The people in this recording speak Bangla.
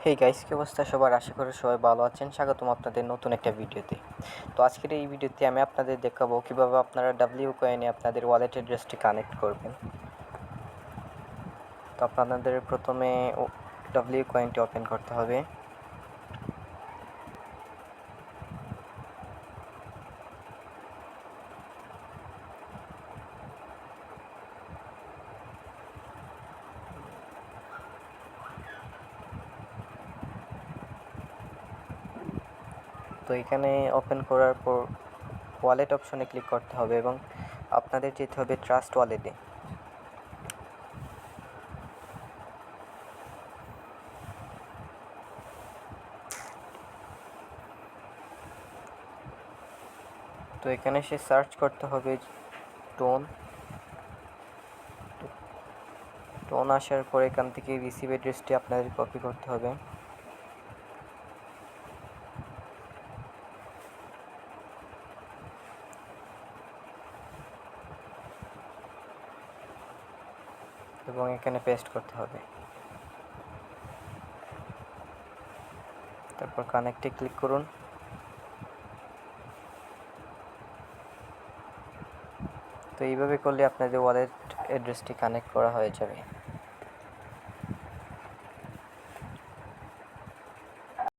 হেই গাইস, কি অবস্থা সবার? আশা করি সবাই ভালো আছেন। স্বাগতম আপনাদের নতুন একটা ভিডিওতে। তো আজকের এই ভিডিওতে আমি আপনাদের দেখাবো কিভাবে আপনারা ডাব্লিউ কয়েনে আপনাদের ওয়ালেট অ্যাড্রেসটি কানেক্ট করবেন। তো আপনাদের প্রথমে ডাব্লিউ কয়েনটি ওপেন করতে হবে। তো এখানে ওপেন করার পর ওয়ালেট অপশনে ক্লিক করতে হবে এবং আপনাদের যেতে হবে ট্রাস্ট ওয়ালেটে। তো এখানে সে সার্চ করতে হবে টোন। টোন আসার পর এখান থেকে রিসিভ অ্যাড্রেসটি আপনাদের কপি করতে হবে। এবং এখানে পেস্ট করতে হবে। তারপর কানেক্টে ক্লিক করুন। তো এইভাবে করলে আপনাদের ওয়ালেট অ্যাড্রেসটি কানেক্ট করা হয়ে যাবে।